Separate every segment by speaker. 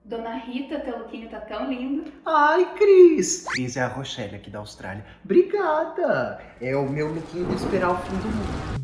Speaker 1: Dona Rita, teu lookinho tá tão lindo.
Speaker 2: Ai, Cris! Cris é a Rochelle aqui da Austrália. Obrigada! É o meu lookinho de esperar o fim do mundo.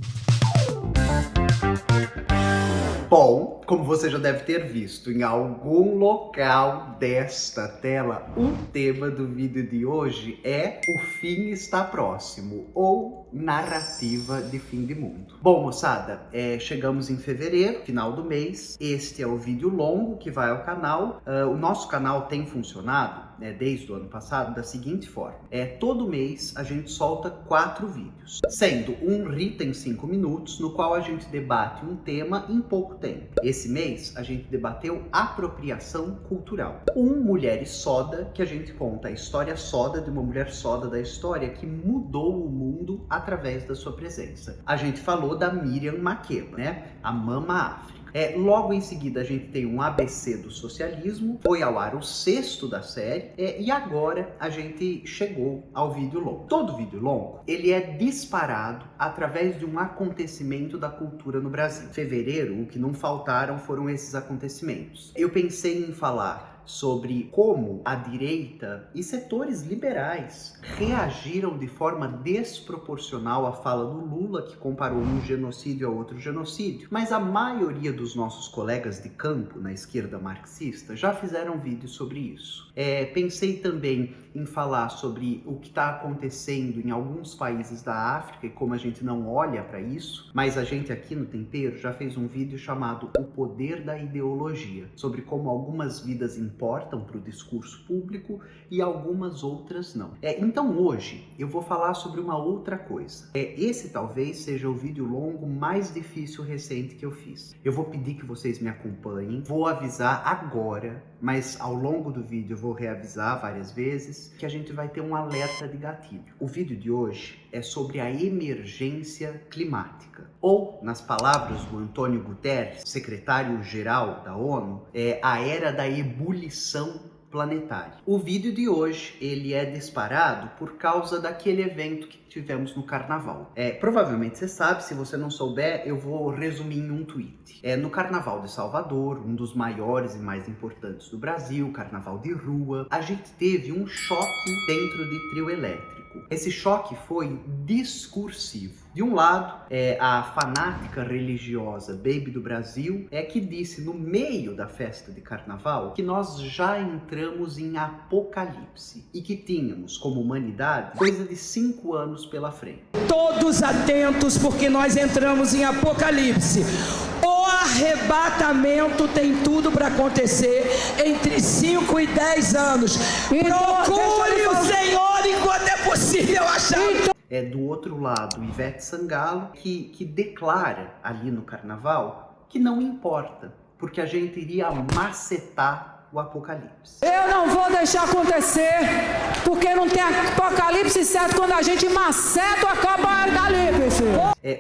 Speaker 2: Bom, como você já deve ter visto em algum local desta tela, o tema do vídeo de hoje é O Fim Está Próximo, ou Narrativa de Fim de Mundo. Bom, moçada, chegamos em fevereiro, final do mês. Este é o vídeo longo que vai ao canal. O nosso canal tem funcionado, desde o ano passado, da seguinte forma. Todo mês a gente solta 4 vídeos, sendo um Rita em 5 minutos, no qual a gente debate um tema em pouco tempo. Esse mês a gente debateu apropriação cultural. Mulheres Soda, que a gente conta a história soda de uma mulher soda da história que mudou o mundo através da sua presença. A gente falou da Miriam Makeba, né? A Mama África. Logo em seguida a gente tem um ABC do socialismo, foi ao ar o 6º da série, e agora a gente chegou ao vídeo longo. Todo vídeo longo, ele é disparado através de um acontecimento da cultura no Brasil. Em fevereiro, o que não faltaram foram esses acontecimentos. Eu pensei em falar sobre como a direita e setores liberais reagiram de forma desproporcional à fala do Lula, que comparou um genocídio a outro genocídio, mas a maioria dos nossos colegas de campo na esquerda marxista já fizeram vídeos sobre isso. Pensei também em falar sobre o que está acontecendo em alguns países da África e como a gente não olha para isso, mas a gente aqui no Tempero já fez um vídeo chamado O Poder da Ideologia, sobre como algumas vidas importam para o discurso público e algumas outras não. Então hoje eu vou falar sobre uma outra coisa. Esse talvez seja o vídeo longo mais difícil recente que eu fiz. Eu vou pedir que vocês me acompanhem, vou avisar agora, mas ao longo do vídeo eu vou reavisar várias vezes, que a gente vai ter um alerta de gatilho. O vídeo de hoje é sobre a emergência climática, ou, nas palavras do Antônio Guterres, secretário-geral da ONU, a era da ebulição planetária. O vídeo de hoje, ele é disparado por causa daquele evento que tivemos no Carnaval. Provavelmente você sabe, se você não souber, eu vou resumir em um tweet. No Carnaval de Salvador, um dos maiores e mais importantes do Brasil, Carnaval de rua, a gente teve um choque dentro de trio elétrico. Esse choque foi discursivo. De um lado, a fanática religiosa Baby do Brasil que disse no meio da festa de carnaval que nós já entramos em apocalipse e que tínhamos, como humanidade, coisa de 5 anos pela frente.
Speaker 3: Todos atentos, porque nós entramos em apocalipse. O arrebatamento tem tudo para acontecer entre 5 e 10 anos. Procure o Senhor enquanto é possível achar.
Speaker 2: Do outro lado, Ivete Sangalo, que declara ali no Carnaval que não importa, porque a gente iria macetar o apocalipse.
Speaker 4: Eu não vou deixar acontecer, porque não tem apocalipse certo quando a gente maceta acaba o apocalipse.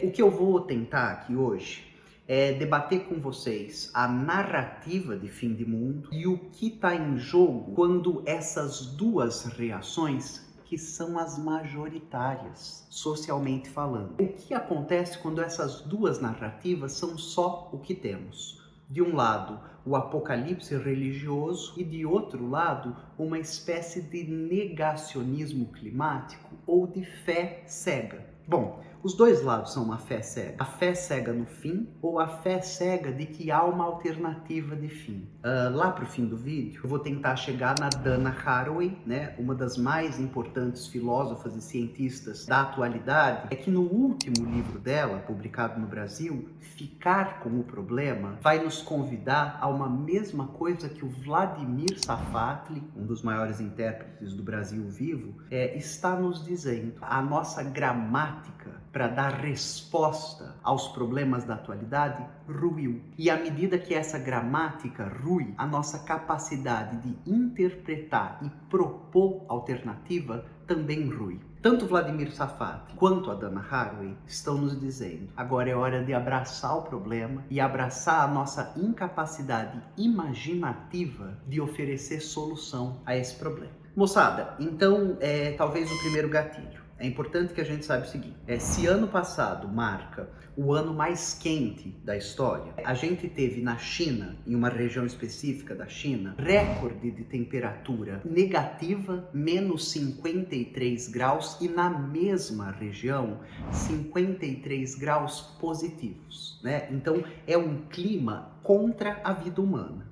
Speaker 2: O que eu vou tentar aqui hoje é debater com vocês a narrativa de fim de mundo e o que está em jogo quando essas duas reações, que são as majoritárias, socialmente falando. O que acontece quando essas duas narrativas são só o que temos? De um lado, o apocalipse religioso e de outro lado, uma espécie de negacionismo climático ou de fé cega. Bom, os dois lados são uma fé cega. A fé cega no fim ou a fé cega de que há uma alternativa de fim. Lá pro fim do vídeo, eu vou tentar chegar na Dana Haraway, né, uma das mais importantes filósofas e cientistas da atualidade, que no último livro dela, publicado no Brasil, Ficar com o Problema, vai nos convidar a uma mesma coisa que o Vladimir Safatli, um dos maiores intérpretes do Brasil vivo, está nos dizendo. A nossa gramática para dar resposta aos problemas da atualidade ruiu. E à medida que essa gramática rui, a nossa capacidade de interpretar e propor alternativa também rui. Tanto Vladimir Safatli quanto a Dana Haraway estão nos dizendo: agora é hora de abraçar o problema e abraçar a nossa incapacidade imaginativa de oferecer solução a esse problema. Moçada, então talvez o primeiro gatilho. É importante que a gente saiba o seguinte, se ano passado marca o ano mais quente da história, a gente teve na China, em uma região específica da China, recorde de temperatura negativa, menos 53 graus, e na mesma região, 53 graus positivos, né? Então, é um clima contra a vida humana.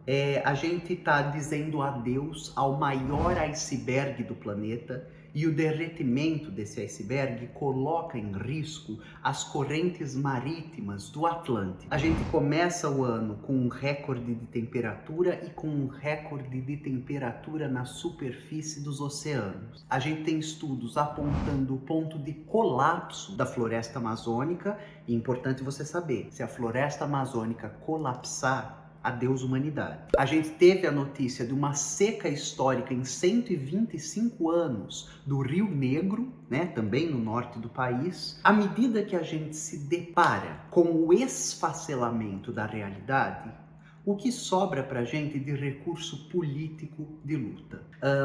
Speaker 2: A gente está dizendo adeus ao maior iceberg do planeta, e o derretimento desse iceberg coloca em risco as correntes marítimas do Atlântico. A gente começa o ano com um recorde de temperatura e com um recorde de temperatura na superfície dos oceanos. A gente tem estudos apontando o ponto de colapso da floresta amazônica, e é importante você saber, se a floresta amazônica colapsar, adeus humanidade. A gente teve a notícia de uma seca histórica em 125 anos do Rio Negro, né, também no norte do país. À medida que a gente se depara com o esfacelamento da realidade, o que sobra para a gente de recurso político de luta?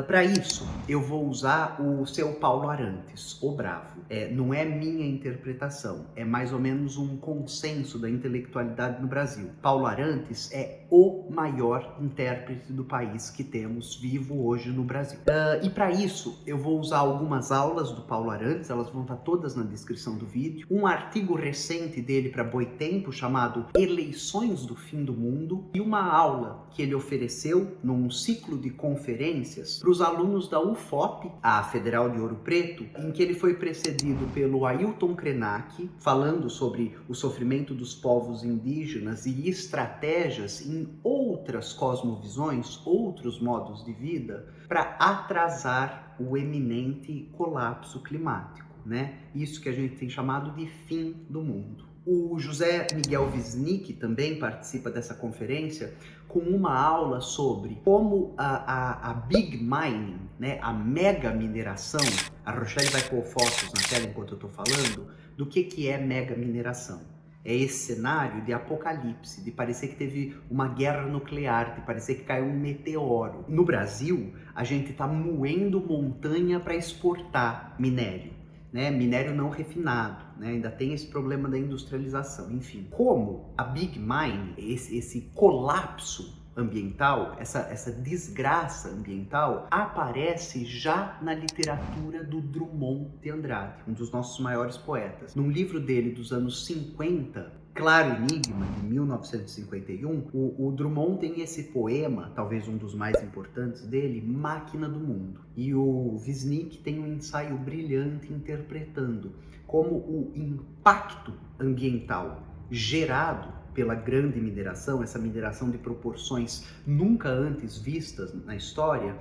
Speaker 2: Para isso, eu vou usar o seu Paulo Arantes, o Bravo. Não é minha interpretação, é mais ou menos um consenso da intelectualidade no Brasil. Paulo Arantes é o maior intérprete do país que temos vivo hoje no Brasil. E para isso, eu vou usar algumas aulas do Paulo Arantes, elas vão estar todas na descrição do vídeo. Um artigo recente dele para Boitempo chamado Eleições do Fim do Mundo, e uma aula que ele ofereceu num ciclo de conferências para os alunos da UFOP, a Federal de Ouro Preto, em que ele foi precedido pelo Ailton Krenak, falando sobre o sofrimento dos povos indígenas e estratégias em outras cosmovisões, outros modos de vida, para atrasar o eminente colapso climático, né? Isso que a gente tem chamado de fim do mundo. O José Miguel Wisnik também participa dessa conferência com uma aula sobre como a Big Mining, né, a mega mineração, a Rochelle vai pôr fotos na tela enquanto eu estou falando, do que é mega mineração. É esse cenário de apocalipse, de parecer que teve uma guerra nuclear, de parecer que caiu um meteoro. No Brasil, a gente está moendo montanha para exportar minério. Né, minério não refinado, né, ainda tem esse problema da industrialização, enfim. Como a Big Mine, esse colapso ambiental, essa desgraça ambiental, aparece já na literatura do Drummond de Andrade, um dos nossos maiores poetas. Num livro dele dos anos 50, Claro Enigma, de 1951, o Drummond tem esse poema, talvez um dos mais importantes dele, Máquina do Mundo. E o Wisnik tem um ensaio brilhante interpretando como o impacto ambiental gerado pela grande mineração, essa mineração de proporções nunca antes vistas na história,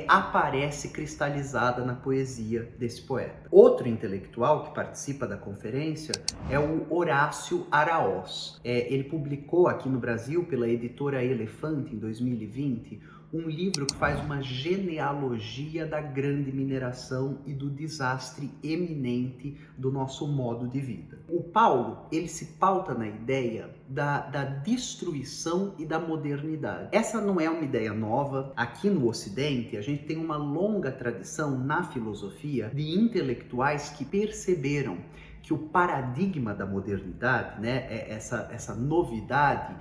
Speaker 2: aparece cristalizada na poesia desse poeta. Outro intelectual que participa da conferência é o Horácio Araoz. Ele publicou aqui no Brasil, pela editora Elefante, em 2020, um livro que faz uma genealogia da grande mineração e do desastre eminente do nosso modo de vida. O Paulo, ele se pauta na ideia da destruição e da modernidade. Essa não é uma ideia nova. Aqui no Ocidente, a gente tem uma longa tradição na filosofia de intelectuais que perceberam que o paradigma da modernidade, né, essa novidade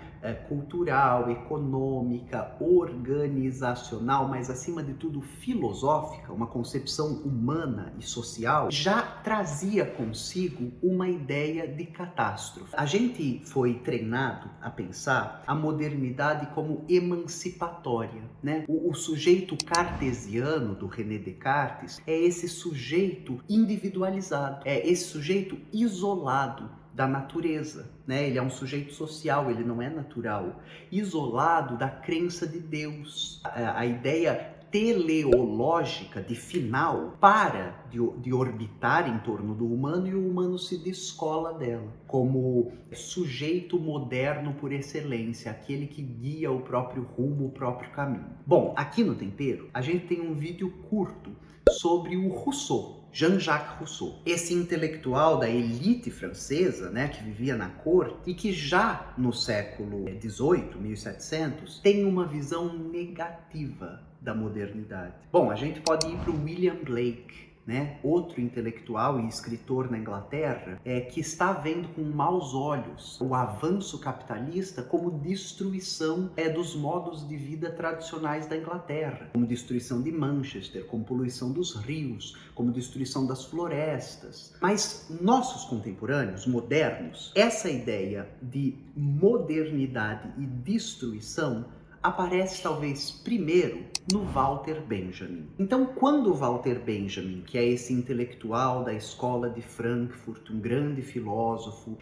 Speaker 2: cultural, econômica, organizacional, mas acima de tudo filosófica, uma concepção humana e social, já trazia consigo uma ideia de catástrofe. A gente foi treinado a pensar a modernidade como emancipatória, né? O sujeito cartesiano do René Descartes é esse sujeito individualizado, é esse sujeito isolado da natureza, né? Ele é um sujeito social, ele não é natural, isolado da crença de Deus. A ideia teleológica de final para de orbitar em torno do humano, e o humano se descola dela como sujeito moderno por excelência, aquele que guia o próprio rumo, o próprio caminho. Bom, aqui no Tempero a gente tem um vídeo curto sobre o Rousseau, Jean-Jacques Rousseau, esse intelectual da elite francesa, né, que vivia na corte e que já no século XVIII, 1700, tem uma visão negativa da modernidade. Bom, a gente pode ir para o William Blake, né, outro intelectual e escritor na Inglaterra, que está vendo com maus olhos o avanço capitalista como destruição dos modos de vida tradicionais da Inglaterra, como destruição de Manchester, como poluição dos rios, como destruição das florestas. Mas nossos contemporâneos, modernos, essa ideia de modernidade e destruição aparece talvez primeiro no Walter Benjamin. Então, quando o Walter Benjamin, que é esse intelectual da escola de Frankfurt, um grande filósofo,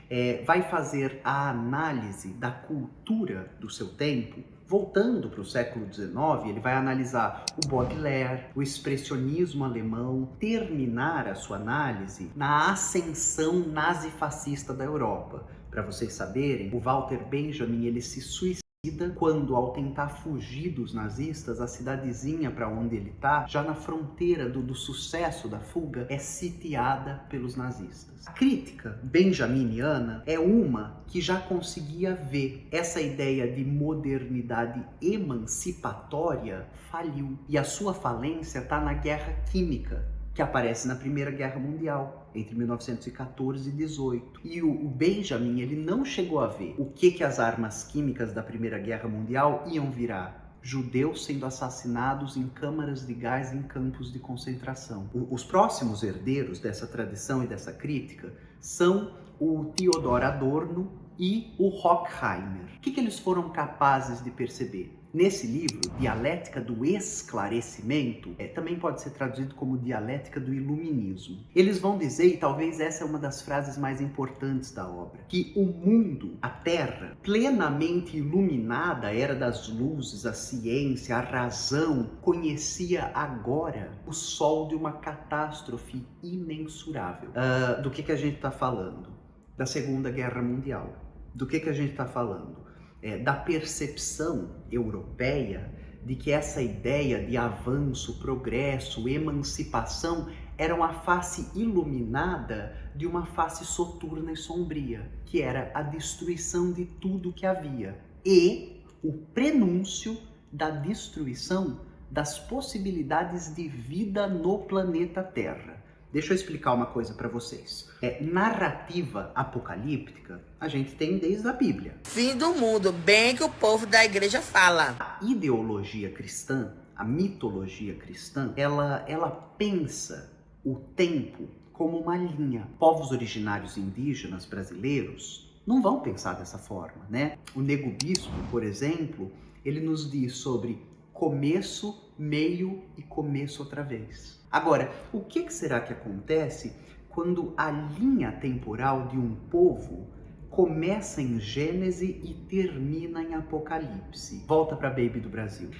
Speaker 2: vai fazer a análise da cultura do seu tempo, voltando para o século XIX, ele vai analisar o Baudelaire, o expressionismo alemão, terminar a sua análise na ascensão nazifascista da Europa. Para vocês saberem, o Walter Benjamin ele se suicida quando, ao tentar fugir dos nazistas, a cidadezinha para onde ele está, já na fronteira do sucesso da fuga, é sitiada pelos nazistas. A crítica benjaminiana é uma que já conseguia ver essa ideia de modernidade emancipatória faliu. E a sua falência está na guerra química, que aparece na Primeira Guerra Mundial, entre 1914 e 18. E o Benjamin, ele não chegou a ver o que as armas químicas da Primeira Guerra Mundial iam virar. Judeus sendo assassinados em câmaras de gás em campos de concentração. Os próximos herdeiros dessa tradição e dessa crítica são o Theodor Adorno e o Horkheimer. O que eles foram capazes de perceber? Nesse livro, Dialética do Esclarecimento, também pode ser traduzido como Dialética do Iluminismo. Eles vão dizer, e talvez essa é uma das frases mais importantes da obra, que o mundo, a Terra, plenamente iluminada, a era das luzes, a ciência, a razão, conhecia agora o sol de uma catástrofe imensurável. Do que a gente está falando? Da Segunda Guerra Mundial. Do que a gente está falando? Da percepção europeia de que essa ideia de avanço, progresso, emancipação era uma face iluminada de uma face soturna e sombria, que era a destruição de tudo que havia e o prenúncio da destruição das possibilidades de vida no planeta Terra. Deixa eu explicar uma coisa para vocês. Narrativa apocalíptica a gente tem desde a Bíblia.
Speaker 5: Fim do mundo, bem que o povo da igreja fala.
Speaker 2: A ideologia cristã, a mitologia cristã, ela pensa o tempo como uma linha. Povos originários indígenas brasileiros não vão pensar dessa forma, né? O Nego Bispo, por exemplo, ele nos diz sobre começo, meio e começo outra vez. Agora, o que será que acontece quando a linha temporal de um povo começa em Gênesis e termina em Apocalipse? Volta para Baby do Brasil.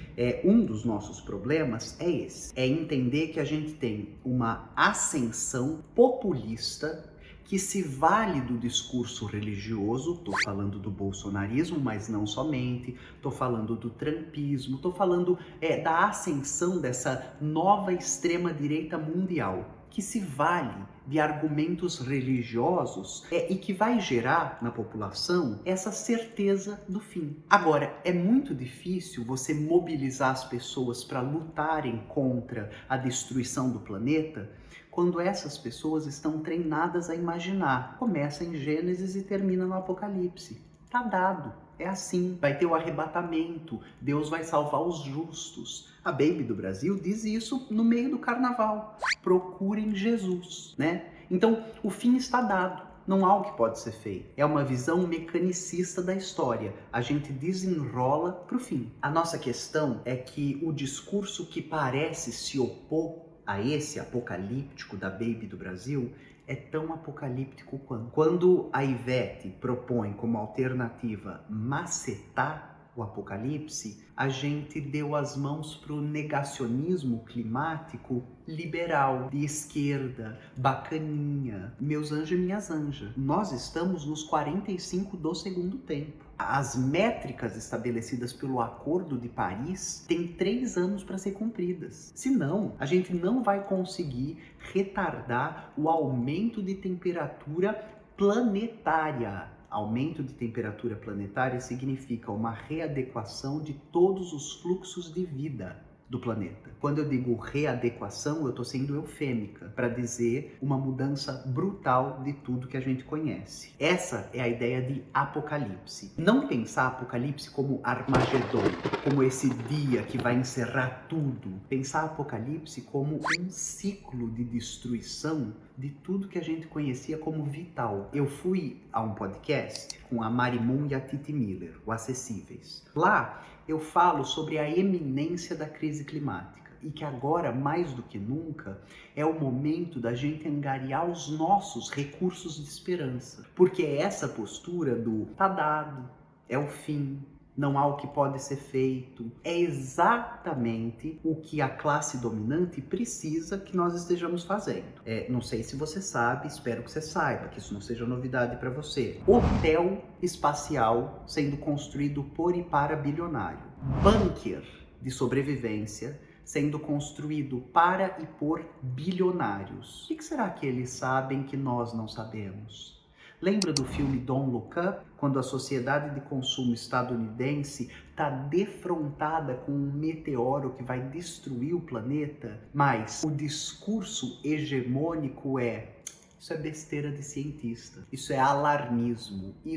Speaker 2: Um dos nossos problemas é esse. É entender que a gente tem uma ascensão populista que se vale do discurso religioso, estou falando do bolsonarismo, mas não somente, estou falando do trumpismo, estou falando da ascensão dessa nova extrema-direita mundial, que se vale de argumentos religiosos e que vai gerar na população essa certeza do fim. Agora, é muito difícil você mobilizar as pessoas para lutarem contra a destruição do planeta quando essas pessoas estão treinadas a imaginar. Começa em Gênesis e termina no Apocalipse. Tá dado. É assim. Vai ter o arrebatamento. Deus vai salvar os justos. A Baby do Brasil diz isso no meio do carnaval. Procurem Jesus, né? Então, o fim está dado. Não há o que pode ser feito. É uma visão mecanicista da história. A gente desenrola para o fim. A nossa questão é que o discurso que parece se opor a esse apocalíptico da Baby do Brasil é tão apocalíptico quanto. Quando a Ivete propõe como alternativa macetar o apocalipse, a gente deu as mãos para o negacionismo climático liberal, de esquerda, bacaninha, meus anjos e minhas anjas. Nós estamos nos 45 do segundo tempo. As métricas estabelecidas pelo Acordo de Paris têm 3 anos para ser cumpridas. Senão, a gente não vai conseguir retardar o aumento de temperatura planetária. Aumento de temperatura planetária significa uma readequação de todos os fluxos de vida do planeta. Quando eu digo readequação, eu estou sendo eufêmica para dizer uma mudança brutal de tudo que a gente conhece. Essa é a ideia de apocalipse. Não pensar apocalipse como Armagedon, como esse dia que vai encerrar tudo. Pensar apocalipse como um ciclo de destruição de tudo que a gente conhecia como vital. Eu fui a um podcast com a Mari Moon e a Titi Miller, o Acessíveis. Lá eu falo sobre a eminência da crise climática e que agora, mais do que nunca, é o momento da gente angariar os nossos recursos de esperança. Porque é essa postura do tá dado, é o fim, não há o que pode ser feito, é exatamente o que a classe dominante precisa que nós estejamos fazendo. Não sei se você sabe, espero que você saiba, que isso não seja novidade para você. Hotel espacial sendo construído por e para bilionário. Bunker de sobrevivência sendo construído para e por bilionários. O que será que eles sabem que nós não sabemos? Lembra do filme Don't Look Up? Quando a sociedade de consumo estadunidense está defrontada com um meteoro que vai destruir o planeta, mas o discurso hegemônico isso é besteira de cientista, isso é alarmismo, e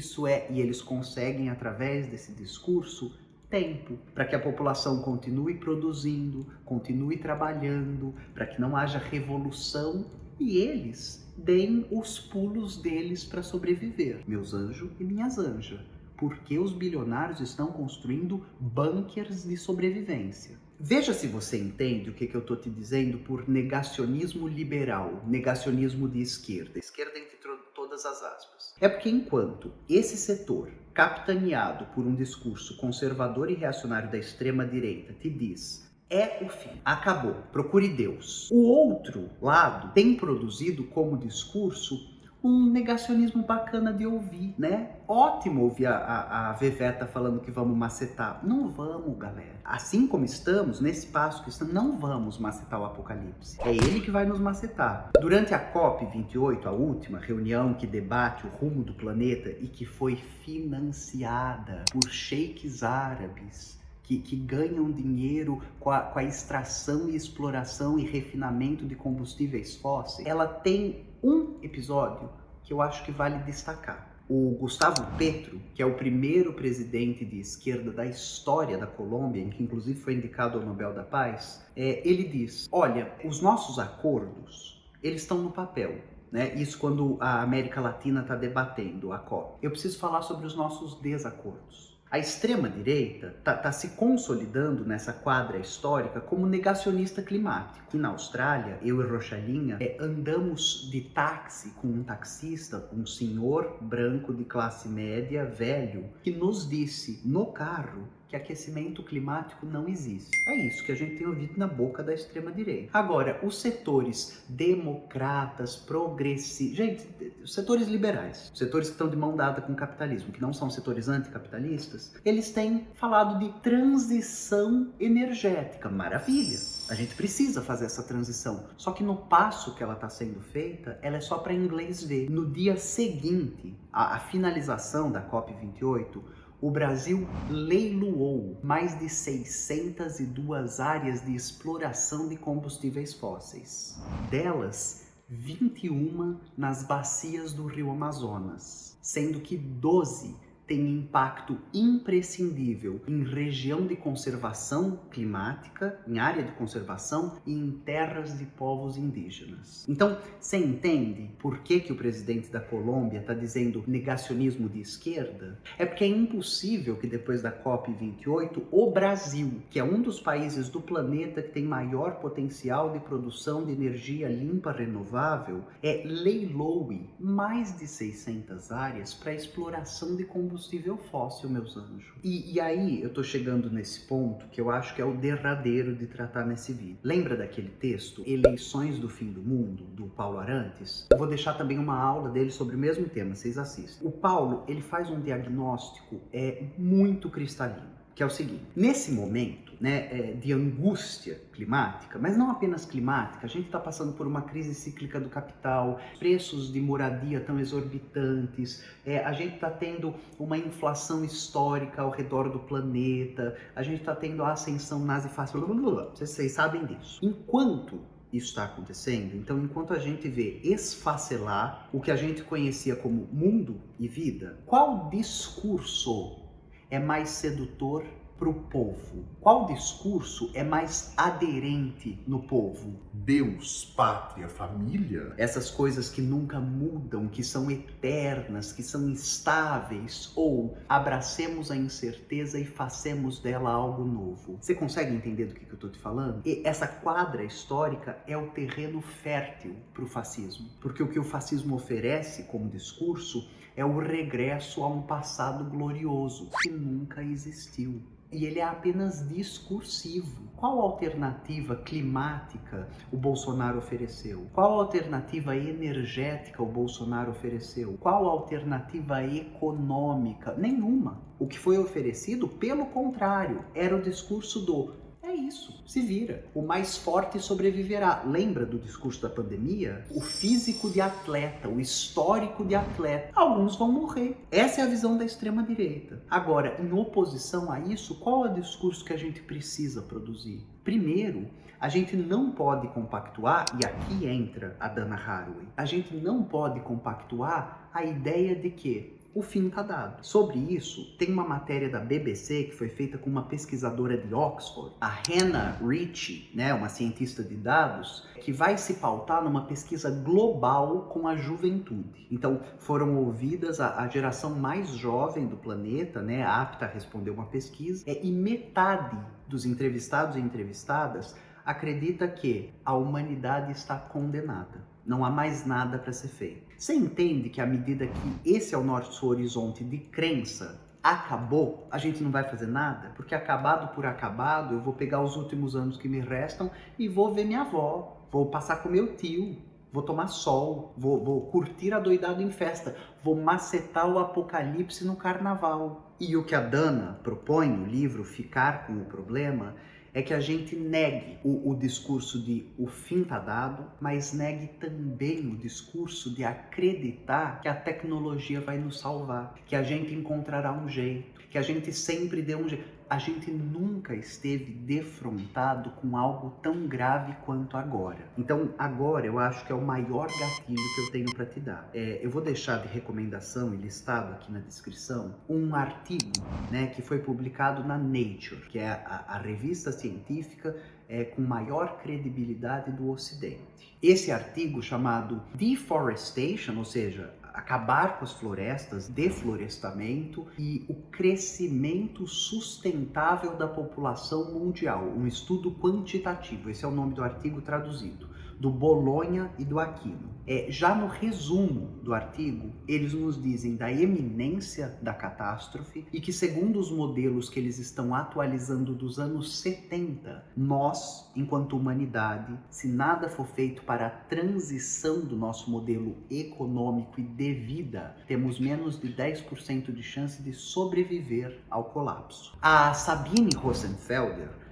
Speaker 2: eles conseguem, através desse discurso, tempo para que a população continue produzindo, continue trabalhando, para que não haja revolução e eles deem os pulos deles para sobreviver. Meus anjos e minhas anjas, porque os bilionários estão construindo bunkers de sobrevivência. Veja se você entende o que eu estou te dizendo por negacionismo liberal, negacionismo de esquerda entre todas as aspas. É porque enquanto esse setor, capitaneado por um discurso conservador e reacionário da extrema-direita, te diz é o fim, acabou, procure Deus. O outro lado tem produzido como discurso um negacionismo bacana de ouvir, né? Ótimo ouvir a Veveta falando que vamos macetar. Não vamos, galera. Assim como estamos, nesse passo que estamos, não vamos macetar o apocalipse. É ele que vai nos macetar. Durante a COP28, a última reunião que debate o rumo do planeta e que foi financiada por sheiks árabes, que ganham dinheiro com a extração e exploração e refinamento de combustíveis fósseis, ela tem um episódio que eu acho que vale destacar. O Gustavo Petro, que é o primeiro presidente de esquerda da história da Colômbia, em que inclusive foi indicado ao Nobel da Paz, ele diz, olha, os nossos acordos, eles estão no papel. Né? Isso quando a América Latina está debatendo a COP. Eu preciso falar sobre os nossos desacordos. A extrema-direita está se consolidando nessa quadra histórica como negacionista climático. E na Austrália, eu e Rochalinha andamos de táxi com um taxista, um senhor branco de classe média, velho, que nos disse no carro que aquecimento climático não existe. É isso que a gente tem ouvido na boca da extrema-direita. Agora, os setores democratas, progressistas, gente, os setores liberais, os setores que estão de mão dada com o capitalismo, que não são setores anticapitalistas, eles têm falado de transição energética. Maravilha! A gente precisa fazer essa transição. Só que no passo que ela está sendo feita, ela é só para inglês ver. No dia seguinte, a finalização da COP28, o Brasil leiloou mais de 602 áreas de exploração de combustíveis fósseis. Delas, 21 nas bacias do Rio Amazonas, sendo que 12 têm impacto imprescindível em região de conservação climática, em área de conservação e em terras de povos indígenas. Então, você entende por que o presidente da Colômbia está dizendo negacionismo de esquerda? É porque é impossível que depois da COP28, o Brasil, que é um dos países do planeta que tem maior potencial de produção de energia limpa renovável, leiloe mais de 600 áreas para exploração de combustível fóssil, meus anjos. E aí eu tô chegando nesse ponto que eu acho que é o derradeiro de tratar nesse vídeo. Lembra daquele texto, Eleições do Fim do Mundo, do Paulo Arantes? Eu vou deixar também uma aula dele sobre o mesmo tema, vocês assistem. O Paulo, ele faz um diagnóstico muito cristalino, que é o seguinte: nesse momento, né, de angústia climática, mas não apenas climática. A gente está passando por uma crise cíclica do capital, preços de moradia tão exorbitantes, a gente está tendo uma inflação histórica ao redor do planeta, a gente está tendo a ascensão nazifascista, vocês sabem disso. Enquanto isso está acontecendo, então enquanto a gente vê esfacelar o que a gente conhecia como mundo e vida, qual discurso é mais sedutor para o povo? Qual discurso é mais aderente no povo?
Speaker 6: Deus, pátria, família?
Speaker 2: Essas coisas que nunca mudam, que são eternas, que são instáveis, ou abracemos a incerteza e façamos dela algo novo. Você consegue entender do que eu estou te falando? E essa quadra histórica é o terreno fértil para o fascismo, porque o que o fascismo oferece como discurso é o regresso a um passado glorioso que nunca existiu. E ele é apenas discursivo. Qual alternativa climática o Bolsonaro ofereceu? Qual alternativa energética o Bolsonaro ofereceu? Qual alternativa econômica? Nenhuma. O que foi oferecido, pelo contrário, era o discurso do é isso, se vira. O mais forte sobreviverá. Lembra do discurso da pandemia? O físico de atleta, o histórico de atleta. Alguns vão morrer. Essa é a visão da extrema-direita. Agora, em oposição a isso, qual é o discurso que a gente precisa produzir? Primeiro, a gente não pode compactuar, e aqui entra a Dana Haraway, a gente não pode compactuar a ideia de que o fim está dado. Sobre isso, tem uma matéria da BBC que foi feita com uma pesquisadora de Oxford, a Hannah Ritchie, né, uma cientista de dados, que vai se pautar numa pesquisa global com a juventude. Então, foram ouvidas a geração mais jovem do planeta, né, apta a responder uma pesquisa, e metade dos entrevistados e entrevistadas acredita que a humanidade está condenada. Não há mais nada para ser feito. Você entende que à medida que esse é o nosso horizonte de crença, acabou, a gente não vai fazer nada? Porque acabado por acabado, eu vou pegar os últimos anos que me restam e vou ver minha avó, vou passar com meu tio, vou tomar sol, vou curtir a doidado em festa, vou macetar o apocalipse no carnaval. E o que a Dana propõe no livro Ficar com o Problema é que a gente negue o discurso de o fim tá dado, mas negue também o discurso de acreditar que a tecnologia vai nos salvar, que a gente encontrará um jeito, que a gente sempre dê um jeito. A gente nunca esteve defrontado com algo tão grave quanto agora. Então, agora eu acho que é o maior gatilho que eu tenho para te dar. Eu vou deixar de recomendação e listado aqui na descrição um artigo, né, que foi publicado na Nature, que é a revista científica com maior credibilidade do Ocidente. Esse artigo chamado Deforestation, ou seja, acabar com as florestas, deflorestamento e o crescimento sustentável da população mundial, um estudo quantitativo, esse é o nome do artigo traduzido, do Bolonha e do Aquino. Já no resumo do artigo, eles nos dizem da eminência da catástrofe e que, segundo os modelos que eles estão atualizando dos anos 70, nós, enquanto humanidade, se nada for feito para a transição do nosso modelo econômico e de vida, temos menos de 10% de chance de sobreviver ao colapso. A Sabine Rosenfelder,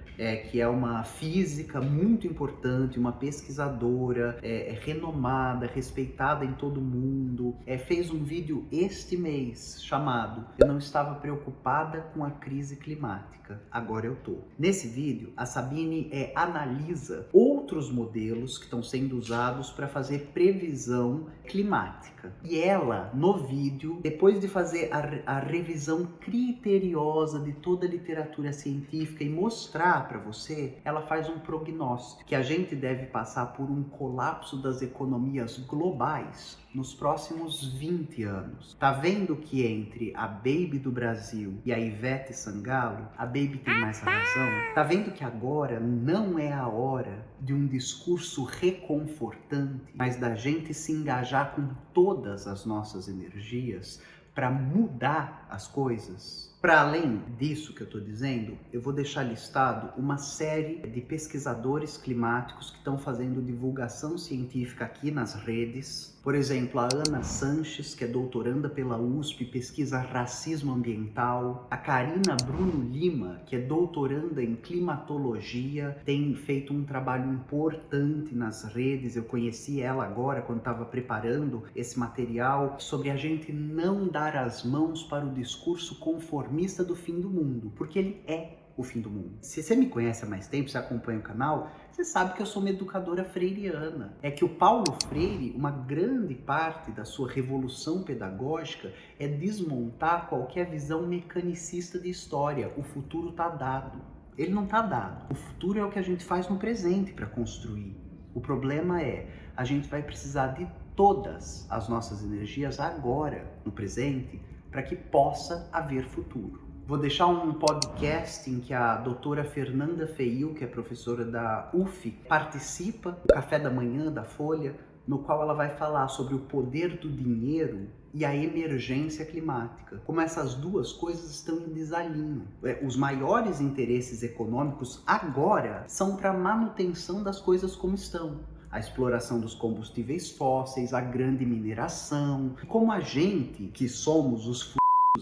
Speaker 2: que é uma física muito importante, uma pesquisadora renomada, respeitada em todo o mundo, fez um vídeo este mês chamado "Eu não estava preocupada com a crise climática, agora eu tô". Nesse vídeo, a Sabine analisa outros modelos que estão sendo usados para fazer previsão climática. E ela, no vídeo, depois de fazer a revisão criteriosa de toda a literatura científica e mostrar para você, ela faz um prognóstico que a gente deve passar por um colapso das economias globais nos próximos 20 anos. Tá vendo que entre a Baby do Brasil e a Ivete Sangalo, a Baby tem mais razão? Tá vendo que agora não é a hora de um discurso reconfortante, mas da gente se engajar com todas as nossas energias para mudar as coisas? Para além disso que eu estou dizendo, eu vou deixar listado uma série de pesquisadores climáticos que estão fazendo divulgação científica aqui nas redes. Por exemplo, a Ana Sanches, que é doutoranda pela USP, pesquisa racismo ambiental. A Karina Bruno Lima, que é doutoranda em climatologia, tem feito um trabalho importante nas redes. Eu conheci ela agora quando estava preparando esse material sobre a gente não dar as mãos para o discurso conformista do fim do mundo, porque ele é o fim do mundo. Se você me conhece há mais tempo, você acompanha o canal, você sabe que eu sou uma educadora freiriana. É que o Paulo Freire, uma grande parte da sua revolução pedagógica é desmontar qualquer visão mecanicista de história. O futuro está dado. Ele não está dado. O futuro é o que a gente faz no presente para construir. O problema é, a gente vai precisar de todas as nossas energias agora, no presente, para que possa haver futuro. Vou deixar um podcast em que a doutora Fernanda Feil, que é professora da UF, participa do Café da Manhã da Folha, no qual ela vai falar sobre o poder do dinheiro e a emergência climática. Como essas duas coisas estão em desalinho. Os maiores interesses econômicos agora são para a manutenção das coisas como estão. A exploração dos combustíveis fósseis, a grande mineração. Como a gente, que somos os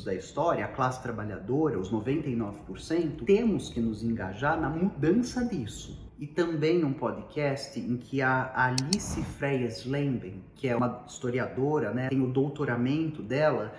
Speaker 2: da história, a classe trabalhadora, os 99%, temos que nos engajar na mudança disso. E também um podcast em que a Alice Freyes Lemben, que é uma historiadora, né, tem o doutoramento dela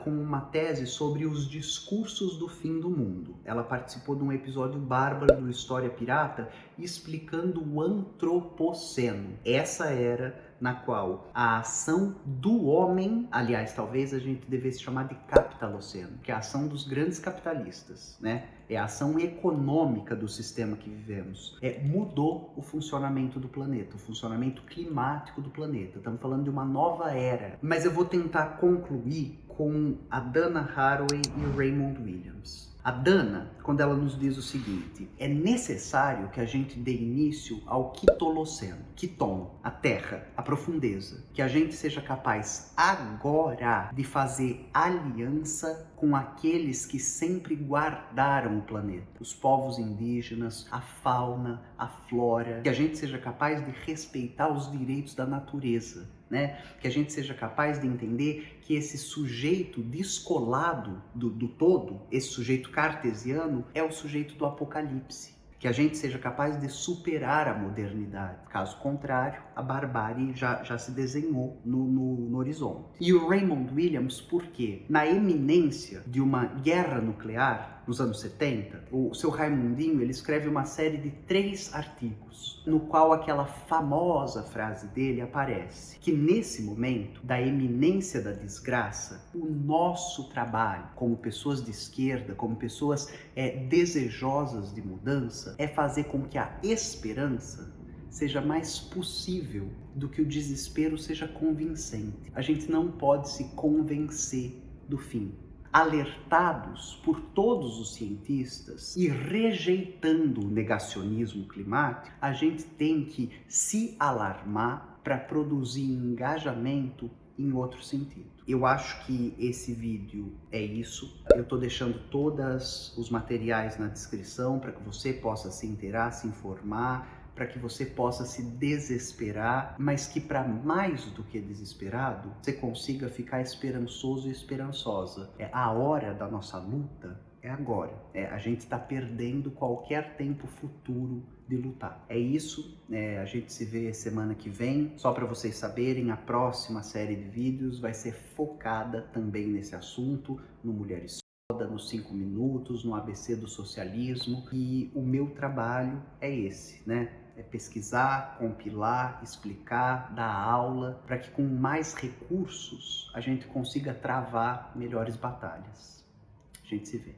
Speaker 2: com uma tese sobre os discursos do fim do mundo. Ela participou de um episódio bárbaro do História Pirata explicando o antropoceno. Essa era na qual a ação do homem, aliás, talvez a gente devesse chamar de capitaloceno, que é a ação dos grandes capitalistas, né? É a ação econômica do sistema que vivemos. Mudou o funcionamento do planeta, o funcionamento climático do planeta. Estamos falando de uma nova era. Mas eu vou tentar concluir com a Dana Haraway e o Raymond Williams. A Dana, quando ela nos diz o seguinte, é necessário que a gente dê início ao quitoloceno, quiton, a terra, a profundeza, que a gente seja capaz agora de fazer aliança com aqueles que sempre guardaram o planeta, os povos indígenas, a fauna, a flora, que a gente seja capaz de respeitar os direitos da natureza, né? Que a gente seja capaz de entender que esse sujeito descolado do todo, esse sujeito cartesiano, é o sujeito do apocalipse. Que a gente seja capaz de superar a modernidade. Caso contrário, a barbárie já se desenhou no horizonte. E o Raymond Williams, por quê? Na eminência de uma guerra nuclear, nos anos 70, o seu Raimundinho, ele escreve uma série de 3 artigos, no qual aquela famosa frase dele aparece, que nesse momento da eminência da desgraça, o nosso trabalho como pessoas de esquerda, como pessoas desejosas de mudança, é fazer com que a esperança seja mais possível do que o desespero seja convincente. A gente não pode se convencer do fim. Alertados por todos os cientistas e rejeitando o negacionismo climático, a gente tem que se alarmar para produzir engajamento em outro sentido. Eu acho que esse vídeo é isso. Eu estou deixando todos os materiais na descrição para que você possa se inteirar, se informar, para que você possa se desesperar, mas que para mais do que desesperado, você consiga ficar esperançoso e esperançosa. A hora da nossa luta é agora. A gente está perdendo qualquer tempo futuro de lutar. É isso, a gente se vê semana que vem. Só para vocês saberem, a próxima série de vídeos vai ser focada também nesse assunto, no Mulheres nos 5 minutos, no ABC do socialismo, e o meu trabalho é esse, né? É pesquisar, compilar, explicar, dar aula, para que com mais recursos a gente consiga travar melhores batalhas. A gente se vê.